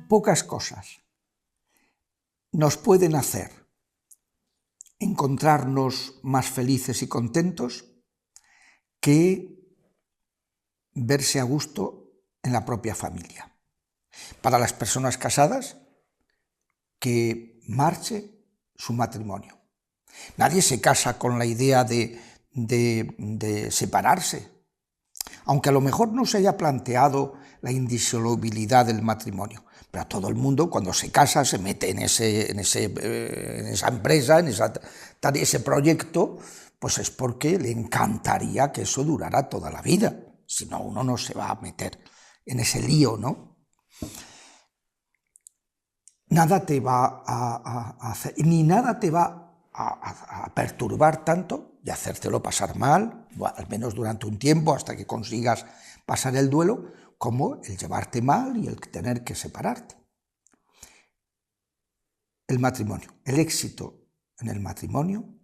pocas cosas nos pueden hacer encontrarnos más felices y contentos que verse a gusto en la propia familia. Para las personas casadas, que marche su matrimonio. Nadie se casa con la idea de separarse, aunque a lo mejor no se haya planteado la indisolubilidad del matrimonio. Pero a todo el mundo, cuando se casa, se mete en esa empresa, en ese proyecto, pues es porque le encantaría que eso durara toda la vida. Si no, uno no se va a meter en ese lío, ¿no? Nada te va a hacer, ni nada te va a perturbar tanto y hacértelo pasar mal, al menos durante un tiempo, hasta que consigas pasar el duelo, como el llevarte mal y el tener que separarte. El matrimonio, el éxito en el matrimonio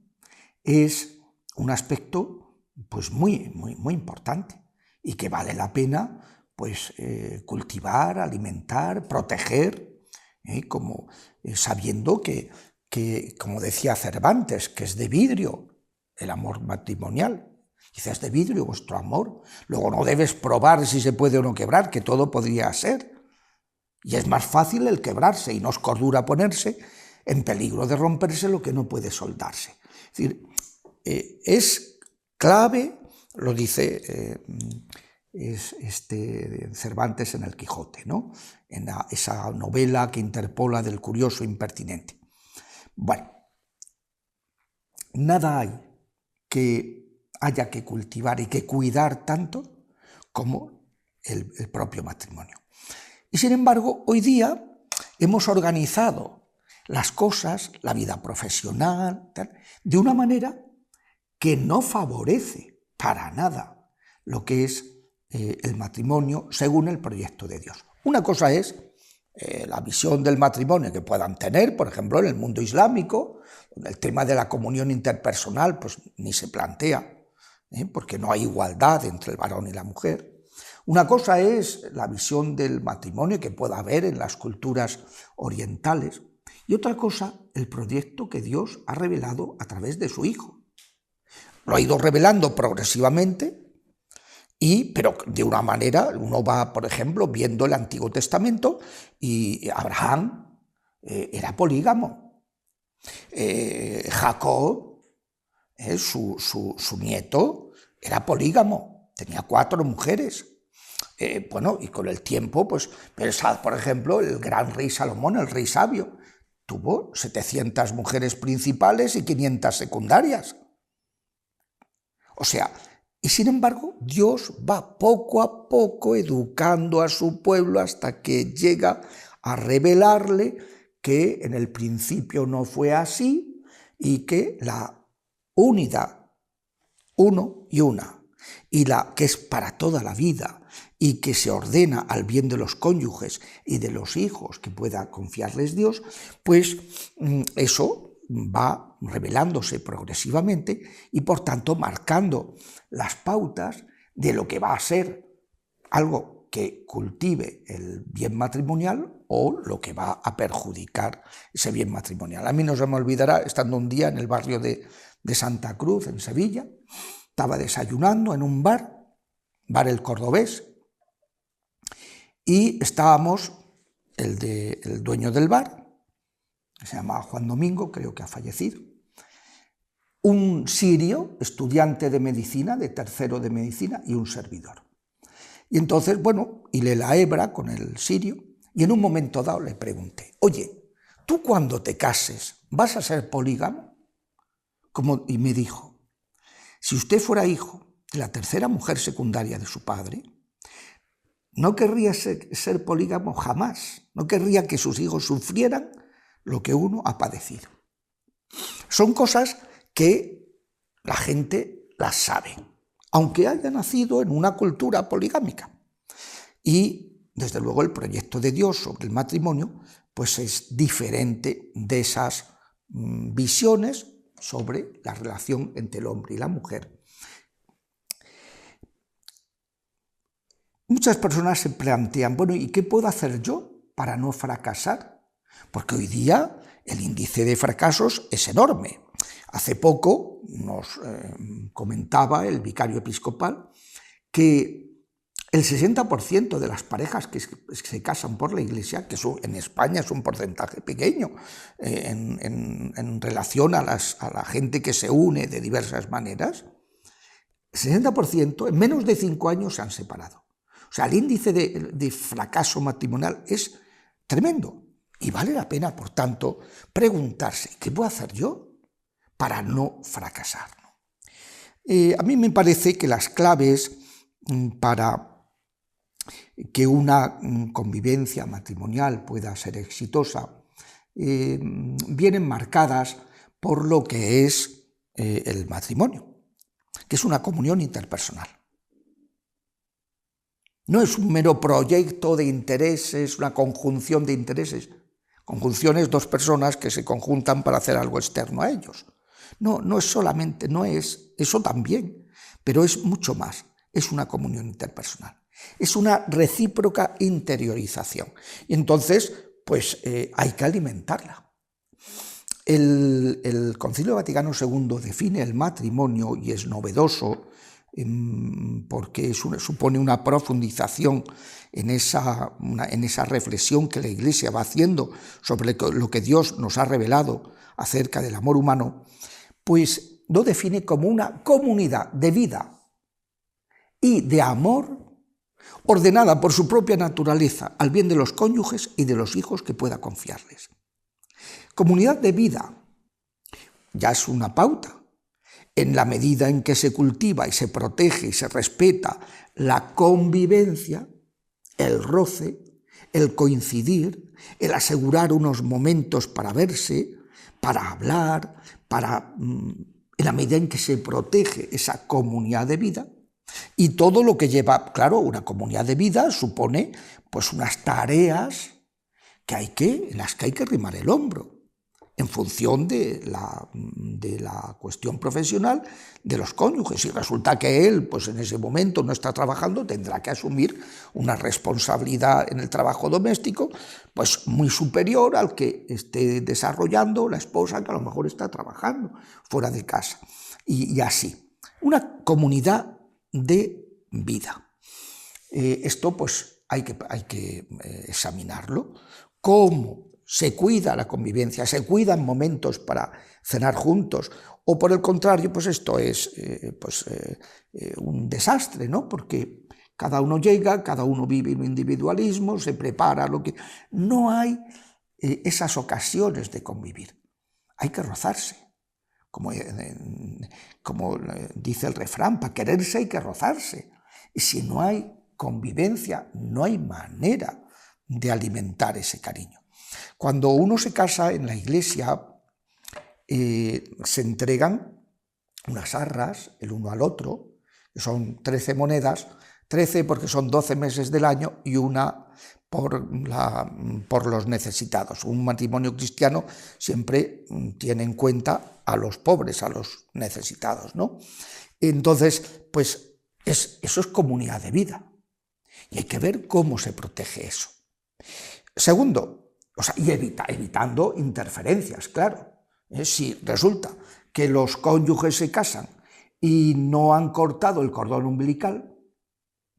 es un aspecto pues muy importante y que vale la pena pues cultivar, alimentar, proteger, sabiendo que, como decía Cervantes, que es de vidrio el amor matrimonial. Dice, es de vidrio vuestro amor. Luego no debes probar si se puede o no quebrar, que todo podría ser. Y es más fácil el quebrarse y no es cordura ponerse en peligro de romperse lo que no puede soldarse. Es decir, es clave, lo dice Cervantes en el Quijote, ¿no? En esa novela que interpola del curioso impertinente. Bueno, nada hay que haya que cultivar y que cuidar tanto como el propio matrimonio. Y sin embargo, hoy día hemos organizado las cosas, la vida profesional, de una manera que no favorece para nada lo que es el matrimonio según el proyecto de Dios. Una cosa es la visión del matrimonio que puedan tener, por ejemplo, en el mundo islámico, donde el tema de la comunión interpersonal pues ni se plantea, porque no hay igualdad entre el varón y la mujer. Una cosa es la visión del matrimonio que pueda haber en las culturas orientales, y otra cosa, el proyecto que Dios ha revelado a través de su Hijo. Lo ha ido revelando progresivamente, pero de una manera, uno va, por ejemplo, viendo el Antiguo Testamento, y Abraham era polígamo. Jacob, su nieto, era polígamo, tenía 4 mujeres. Y con el tiempo, pues pensad, por ejemplo, el gran rey Salomón, el rey sabio, tuvo 700 mujeres principales y 500 secundarias. O sea, y sin embargo, Dios va poco a poco educando a su pueblo hasta que llega a revelarle que en el principio no fue así y que la unidad, uno y una, y la que es para toda la vida y que se ordena al bien de los cónyuges y de los hijos que pueda confiarles Dios, pues eso va revelándose progresivamente y por tanto marcando las pautas de lo que va a ser algo que cultive el bien matrimonial o lo que va a perjudicar ese bien matrimonial. A mí no se me olvidará, estando un día en el barrio de Santa Cruz, en Sevilla, estaba desayunando en un bar El Cordobés, y estábamos, el dueño del bar, que se llama Juan Domingo, creo que ha fallecido, un sirio, estudiante de medicina, de tercero de medicina, y un servidor. Y entonces, hilé la hebra con el sirio, y en un momento dado le pregunté, oye, ¿tú cuando te cases vas a ser polígamo? Y me dijo, si usted fuera hijo de la tercera mujer secundaria de su padre, no querría ser polígamo jamás, no querría que sus hijos sufrieran lo que uno ha padecido. Son cosas que la gente las sabe, aunque haya nacido en una cultura poligámica. Y, desde luego, el proyecto de Dios sobre el matrimonio pues es diferente de esas visiones sobre la relación entre el hombre y la mujer. Muchas personas se plantean, ¿y qué puedo hacer yo para no fracasar? Porque hoy día el índice de fracasos es enorme. Hace poco nos comentaba el vicario episcopal que el 60% de las parejas que se casan por la Iglesia, que en España es un porcentaje pequeño en relación a la gente que se une de diversas maneras, el 60% en menos de 5 años se han separado. O sea, el índice de fracaso matrimonial es tremendo. Y vale la pena, por tanto, preguntarse, ¿qué puedo hacer yo para no fracasar? A mí me parece que las claves para que una convivencia matrimonial pueda ser exitosa vienen marcadas por lo que es el matrimonio, que es una comunión interpersonal. No es un mero proyecto de intereses, una conjunción de intereses. Conjunción es dos personas que se conjuntan para hacer algo externo a ellos. No es solamente, no es eso también, pero es mucho más. Es una comunión interpersonal. Es una recíproca interiorización. Y entonces, pues hay que alimentarla. El Concilio Vaticano II define el matrimonio y es novedoso porque supone una profundización en esa reflexión que la Iglesia va haciendo sobre lo que Dios nos ha revelado acerca del amor humano, pues lo define como una comunidad de vida y de amor ordenada por su propia naturaleza al bien de los cónyuges y de los hijos que pueda confiarles. Comunidad de vida ya es una pauta. En la medida en que se cultiva y se protege y se respeta la convivencia, el roce, el coincidir, el asegurar unos momentos para verse, para hablar, en la medida en que se protege esa comunidad de vida, y todo lo que lleva, claro, una comunidad de vida supone pues unas tareas en las que hay que arrimar el hombro, en función de la cuestión profesional de los cónyuges. Si resulta que él, pues en ese momento no está trabajando, tendrá que asumir una responsabilidad en el trabajo doméstico, pues muy superior al que esté desarrollando la esposa, que a lo mejor está trabajando fuera de casa. Y así. Una comunidad de vida. Esto, pues, hay que examinarlo. ¿Cómo se cuida la convivencia, se cuidan momentos para cenar juntos? O por el contrario, pues esto es un desastre, ¿no? Porque cada uno llega, cada uno vive un individualismo, se prepara lo que... No hay esas ocasiones de convivir. Hay que rozarse. Como dice el refrán, para quererse hay que rozarse. Y si no hay convivencia, no hay manera de alimentar ese cariño. Cuando uno se casa en la Iglesia, se entregan unas arras el uno al otro, que son 13 monedas, 13 porque son 12 meses del año y una por los necesitados. Un matrimonio cristiano siempre tiene en cuenta a los pobres, a los necesitados, ¿no? Entonces, pues eso es comunidad de vida. Y hay que ver cómo se protege eso. Segundo, y evitando interferencias, claro. Si resulta que los cónyuges se casan y no han cortado el cordón umbilical,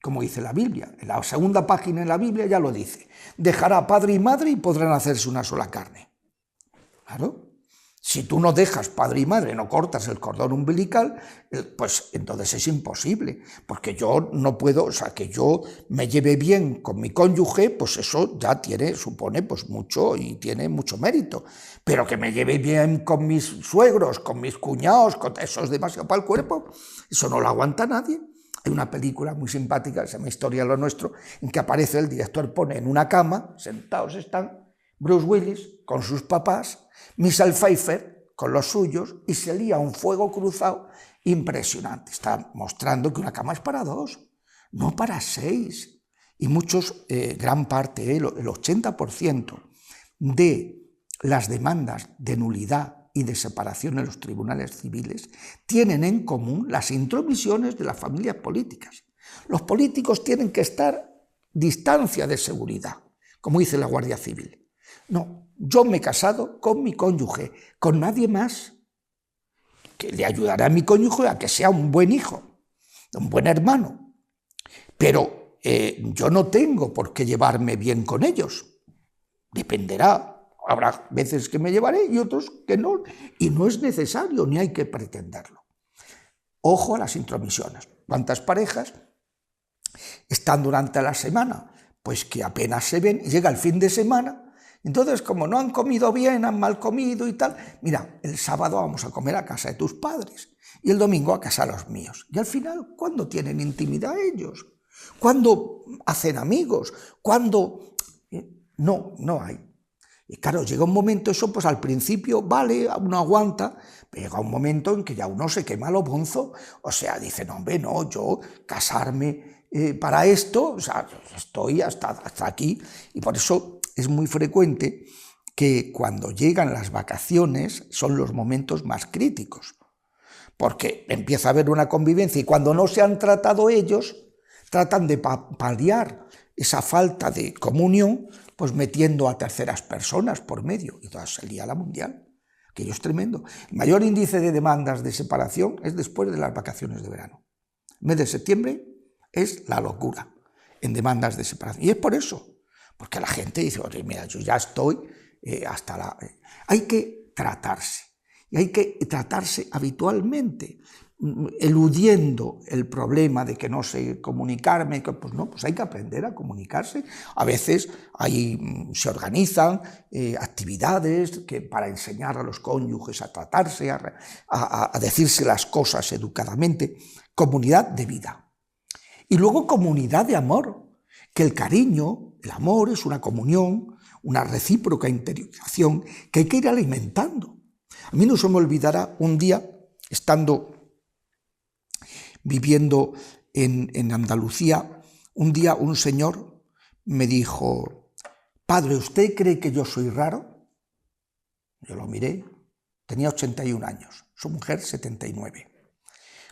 como dice la Biblia, en la segunda página de la Biblia ya lo dice, dejará padre y madre y podrán hacerse una sola carne. Claro. Si tú no dejas padre y madre, no cortas el cordón umbilical, pues entonces es imposible, porque yo no puedo, que yo me lleve bien con mi cónyuge, pues eso ya supone pues mucho y tiene mucho mérito, pero que me lleve bien con mis suegros, con mis cuñados, eso es demasiado para el cuerpo, eso no lo aguanta nadie. Hay una película muy simpática, se llama Historia de lo Nuestro, en que aparece el director, pone en una cama, sentados están, Bruce Willis con sus papás, Michelle Pfeiffer con los suyos, y se lía un fuego cruzado impresionante. Está mostrando que una cama es para 2, no para 6. Y gran parte, el 80% de las demandas de nulidad y de separación en los tribunales civiles tienen en común las intromisiones de las familias políticas. Los políticos tienen que estar distancia de seguridad, como dice la Guardia Civil. No, yo me he casado con mi cónyuge, con nadie más, que le ayudará a mi cónyuge a que sea un buen hijo, un buen hermano. Pero yo no tengo por qué llevarme bien con ellos. Dependerá. Habrá veces que me llevaré y otros que no. Y no es necesario, ni hay que pretenderlo. Ojo a las intromisiones. ¿Cuántas parejas están durante la semana? Pues que apenas se ven y llega el fin de semana. Entonces, como no han comido bien, han mal comido y tal, mira, el sábado vamos a comer a casa de tus padres y el domingo a casa de los míos. Y al final, ¿cuándo tienen intimidad ellos? ¿Cuándo hacen amigos? ¿Cuándo? No hay. Y claro, llega un momento, eso pues al principio vale, uno aguanta, pero llega un momento en que ya uno se quema lo bonzo, o sea, dice, no hombre, no, yo casarme para esto, o sea, estoy hasta aquí, y por eso es muy frecuente que cuando llegan las vacaciones son los momentos más críticos, porque empieza a haber una convivencia y cuando no se han tratado ellos, tratan de paliar esa falta de comunión, pues metiendo a terceras personas por medio, y toda se lía la mundial. Aquello es tremendo. El mayor índice de demandas de separación es después de las vacaciones de verano. El mes de septiembre es la locura en demandas de separación. Y es por eso, porque la gente dice, oye, mira, yo ya estoy hasta la... Hay que tratarse, y hay que tratarse habitualmente, eludiendo el problema de que no sé comunicarme, pues no, pues hay que aprender a comunicarse. A veces se organizan actividades para enseñar a los cónyuges a tratarse, a decirse las cosas educadamente. Comunidad de vida. Y luego comunidad de amor, que el cariño, el amor es una comunión, una recíproca interiorización que hay que ir alimentando. A mí no se me olvidará un día, viviendo en Andalucía, un día un señor me dijo, padre, ¿usted cree que yo soy raro? Yo lo miré, tenía 81 años, su mujer 79.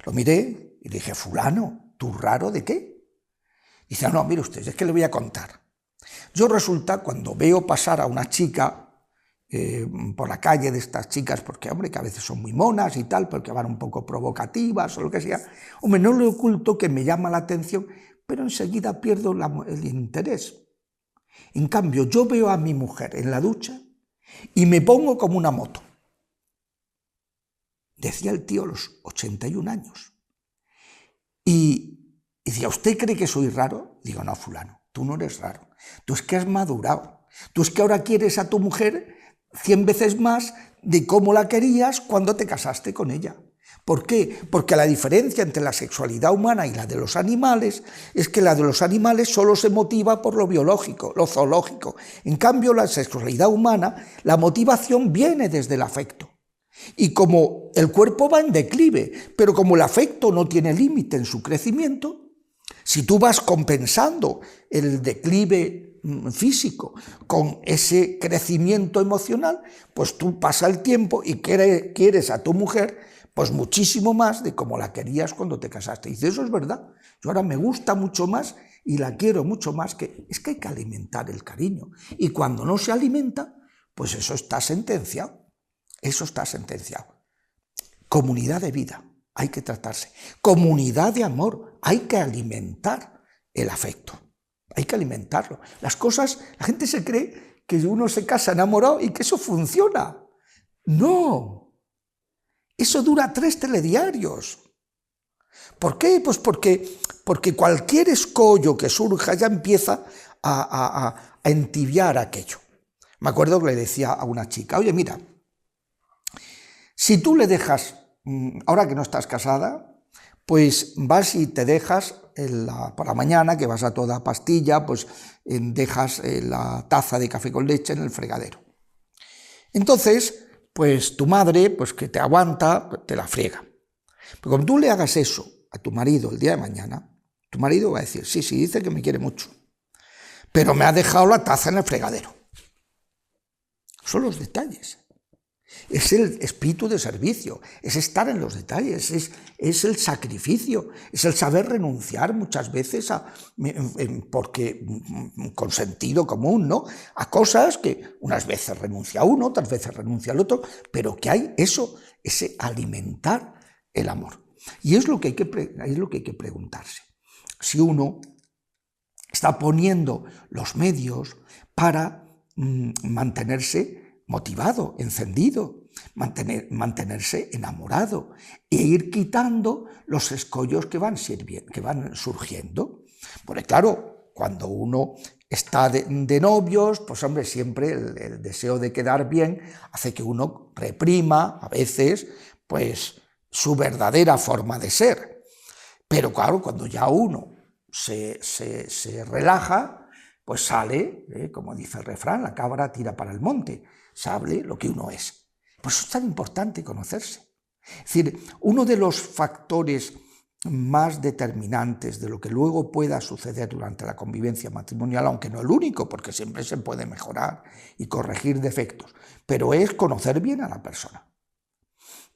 Lo miré y le dije, fulano, ¿tú raro de qué? Dice, no, mire usted, es que le voy a contar. Yo resulta, cuando veo pasar a una chica por la calle, de estas chicas, porque hombre, que a veces son muy monas y tal, porque van un poco provocativas o lo que sea, hombre, no le oculto que me llama la atención, pero enseguida pierdo el interés. En cambio, yo veo a mi mujer en la ducha y me pongo como una moto. Decía el tío a los 81 años. Y decía, ¿usted cree que soy raro? Digo, no, fulano, tú no eres raro. Tú es que has madurado. Tú es que ahora quieres a tu mujer 100 veces más de cómo la querías cuando te casaste con ella. ¿Por qué? Porque la diferencia entre la sexualidad humana y la de los animales es que la de los animales solo se motiva por lo biológico, lo zoológico. En cambio, la sexualidad humana, la motivación viene desde el afecto. Y como el cuerpo va en declive, pero como el afecto no tiene límite en su crecimiento, si tú vas compensando el declive físico con ese crecimiento emocional, pues tú pasa el tiempo y quieres a tu mujer pues muchísimo más de como la querías cuando te casaste. Y dice, eso es verdad, yo ahora me gusta mucho más y la quiero mucho más, es que hay que alimentar el cariño. Y cuando no se alimenta, pues eso está sentenciado. Eso está sentenciado. Comunidad de vida, hay que tratarse. Comunidad de amor, hay que alimentar el afecto. Hay que alimentarlo. Las cosas, la gente se cree que uno se casa enamorado y que eso funciona. No. Eso dura 3 telediarios. ¿Por qué? Pues porque cualquier escollo que surja ya empieza a entibiar aquello. Me acuerdo que le decía a una chica, oye, mira, si tú le dejas, ahora que no estás casada, pues vas y te dejas por la mañana, que vas a toda pastilla, pues dejas la taza de café con leche en el fregadero. Entonces, pues tu madre, pues que te aguanta, te la friega. Pero cuando tú le hagas eso a tu marido el día de mañana, tu marido va a decir, sí, dice que me quiere mucho, pero me ha dejado la taza en el fregadero. Son los detalles. Es el espíritu de servicio, es estar en los detalles, es el sacrificio, es el saber renunciar muchas veces porque con sentido común, ¿no? A cosas que unas veces renuncia uno, otras veces renuncia el otro, pero que hay eso, ese alimentar el amor. Y es lo que hay que preguntarse. Si uno está poniendo los medios para mantenerse motivado, encendido, mantenerse enamorado e ir quitando los escollos que van surgiendo. Porque claro, cuando uno está de novios, pues hombre, siempre el deseo de quedar bien hace que uno reprima a veces pues su verdadera forma de ser. Pero claro, cuando ya uno se relaja, pues sale, como dice el refrán, la cabra tira para el monte, sabe lo que uno es. Por eso es tan importante conocerse. Es decir, uno de los factores más determinantes de lo que luego pueda suceder durante la convivencia matrimonial, aunque no el único, porque siempre se puede mejorar y corregir defectos, pero es conocer bien a la persona.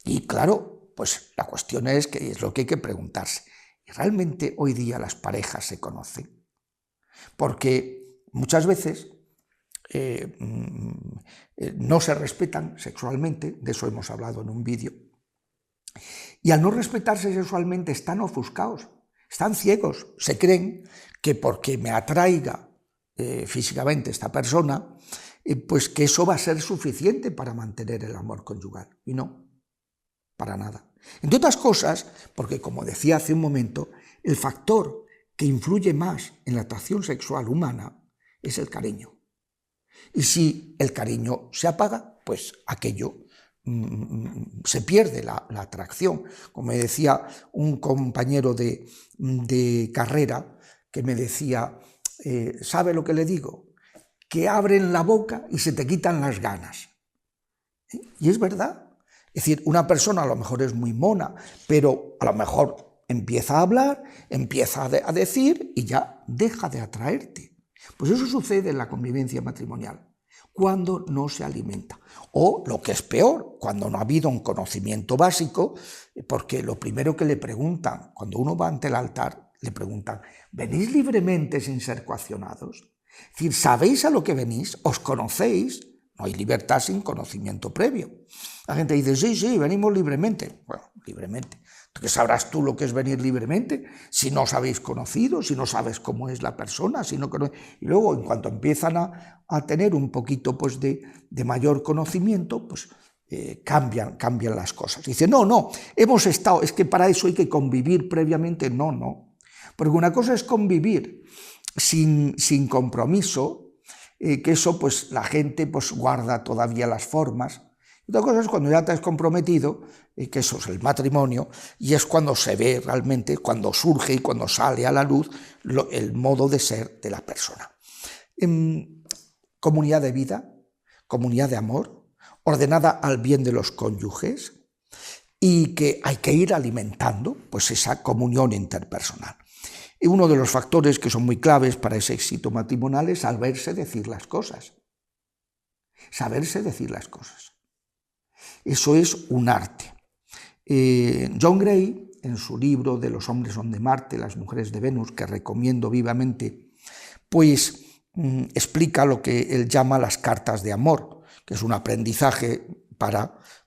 Y claro, pues la cuestión es que es lo que hay que preguntarse. ¿Y realmente hoy día las parejas se conocen? Porque muchas veces no se respetan sexualmente, de eso hemos hablado en un vídeo, y al no respetarse sexualmente están ofuscados, están ciegos, se creen que porque me atraiga físicamente esta persona, pues que eso va a ser suficiente para mantener el amor conyugal, y no, para nada. Entre otras cosas, porque como decía hace un momento, el factor que influye más en la atracción sexual humana es el cariño. Y si el cariño se apaga, pues aquello se pierde la atracción. Como me decía un compañero de carrera que me decía, ¿sabe lo que le digo? Que abren la boca y se te quitan las ganas. Y es verdad. Es decir, una persona a lo mejor es muy mona, pero a lo mejor empieza a hablar, empieza a decir y ya deja de atraerte. Pues eso sucede en la convivencia matrimonial, cuando no se alimenta. O, lo que es peor, cuando no ha habido un conocimiento básico, porque lo primero que le preguntan, cuando uno va ante el altar, le preguntan, ¿venís libremente sin ser coaccionados? Es decir, ¿sabéis a lo que venís? ¿Os conocéis? No hay libertad sin conocimiento previo. La gente dice, sí, venimos libremente. Bueno, libremente. ¿Qué sabrás tú lo que es venir libremente? Si no os habéis conocido, si no sabes cómo es la persona, si no y luego, en cuanto empiezan a tener un poquito pues, de mayor conocimiento, pues cambian las cosas. Dice, no, hemos estado, es que para eso hay que convivir previamente. No. Porque una cosa es convivir sin compromiso, que eso pues la gente pues guarda todavía las formas. Otra cosa es cuando ya te has comprometido, que eso es el matrimonio, y es cuando se ve realmente, cuando surge y cuando sale a la luz el modo de ser de la persona. Comunidad de vida, comunidad de amor, ordenada al bien de los cónyuges, y que hay que ir alimentando pues esa comunión interpersonal. Y uno de los factores que son muy claves para ese éxito matrimonial es saberse decir las cosas. Saberse decir las cosas. Eso es un arte. John Gray, en su libro de Los hombres son de Marte, las mujeres de Venus, que recomiendo vivamente, pues explica lo que él llama las cartas de amor, que es un aprendizaje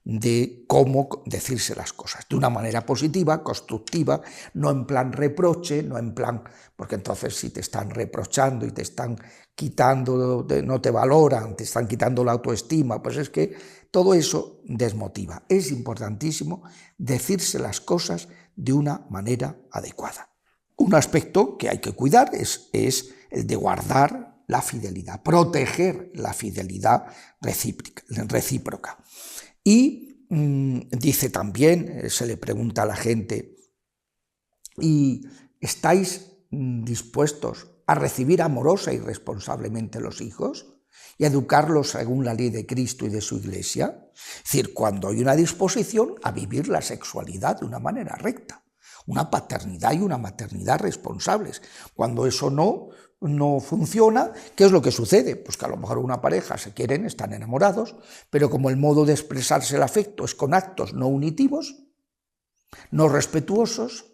de cómo decirse las cosas, de una manera positiva, constructiva, no en plan reproche, no en plan, porque entonces si te están reprochando y te están quitando, no te valoran, te están quitando la autoestima, pues es que todo eso desmotiva. Es importantísimo decirse las cosas de una manera adecuada. Un aspecto que hay que cuidar es el de guardar la fidelidad, proteger la fidelidad recíproca. Y dice también, se le pregunta a la gente, ¿y estáis dispuestos a recibir amorosa y responsablemente los hijos y educarlos según la ley de Cristo y de su Iglesia? Es decir, cuando hay una disposición a vivir la sexualidad de una manera recta. una paternidad y una maternidad responsables. Cuando eso no funciona, ¿qué es lo que sucede? Pues que a lo mejor una pareja se quieren, están enamorados, pero como el modo de expresarse el afecto es con actos no unitivos, no respetuosos,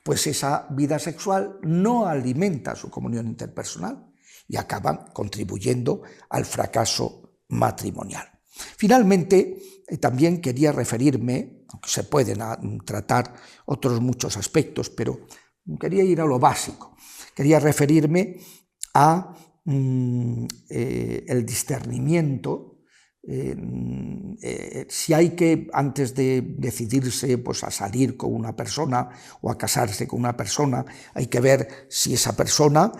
pues esa vida sexual no alimenta su comunión interpersonal y acaban contribuyendo al fracaso matrimonial. Finalmente, también quería referirme, aunque se pueden tratar otros muchos aspectos, pero quería ir a lo básico. Quería referirme a el discernimiento. Si hay que, antes de decidirse pues, a salir con una persona o a casarse con una persona, hay que ver si esa persona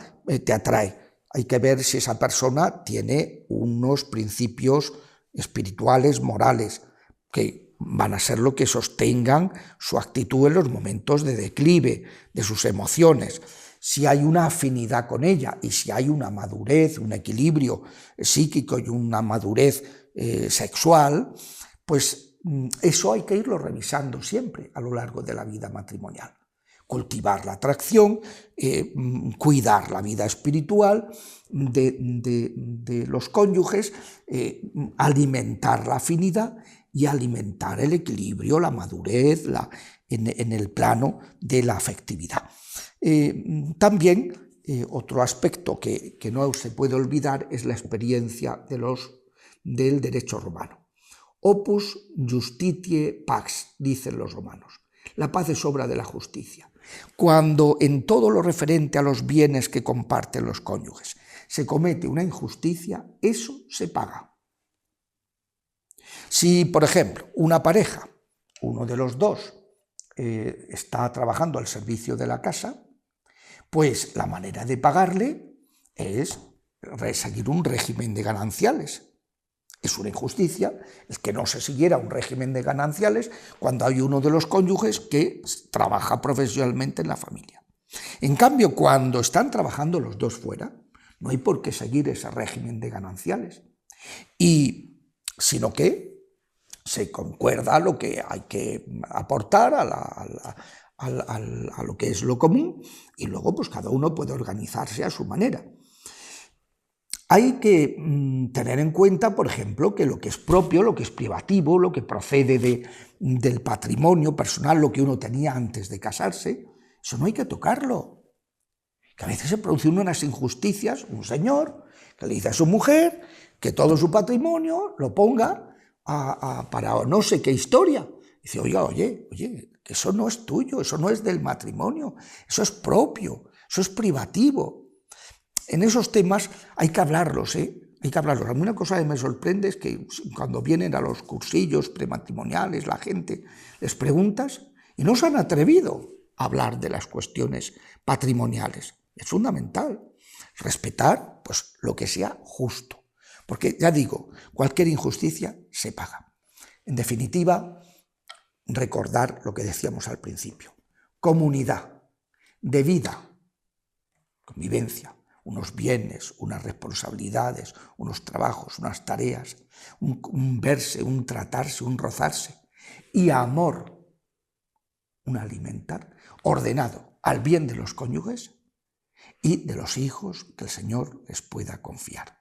te atrae, hay que ver si esa persona tiene unos principios espirituales, morales, que van a ser lo que sostengan su actitud en los momentos de declive de sus emociones. Si hay una afinidad con ella y si hay una madurez, un equilibrio psíquico y una madurez sexual, pues eso hay que irlo revisando siempre a lo largo de la vida matrimonial. Cultivar la atracción, cuidar la vida espiritual de los cónyuges, alimentar la afinidad y alimentar el equilibrio, la madurez en el plano de la afectividad. También otro aspecto que no se puede olvidar es la experiencia del derecho romano. Opus justitiae pax, dicen los romanos. La paz es obra de la justicia. Cuando en todo lo referente a los bienes que comparten los cónyuges se comete una injusticia, eso se paga. Si, por ejemplo, una pareja, uno de los dos, está trabajando al servicio de la casa, pues la manera de pagarle es seguir un régimen de gananciales. Es una injusticia el que no se siguiera un régimen de gananciales cuando hay uno de los cónyuges que trabaja profesionalmente en la familia. En cambio, cuando están trabajando los dos fuera, no hay por qué seguir ese régimen de gananciales, sino que se concuerda lo que hay que aportar a lo que es lo común y luego pues cada uno puede organizarse a su manera. Hay que tener en cuenta, por ejemplo, que lo que es propio, lo que es privativo, lo que procede del patrimonio personal, lo que uno tenía antes de casarse, eso no hay que tocarlo. Que a veces se producen unas injusticias, un señor que le dice a su mujer que todo su patrimonio lo ponga para no sé qué historia. Dice, oye, que eso no es tuyo, eso no es del matrimonio, eso es propio, eso es privativo. En esos temas hay que hablarlos, hay que hablarlos. A mí una cosa que me sorprende es que cuando vienen a los cursillos prematrimoniales la gente les preguntas y no se han atrevido a hablar de las cuestiones patrimoniales. Es fundamental respetar pues, lo que sea justo, porque ya digo, cualquier injusticia se paga. En definitiva, recordar lo que decíamos al principio, comunidad de vida, convivencia, unos bienes, unas responsabilidades, unos trabajos, unas tareas, un verse, un tratarse, un rozarse, y amor, un alimentar, ordenado al bien de los cónyuges y de los hijos que el Señor les pueda confiar.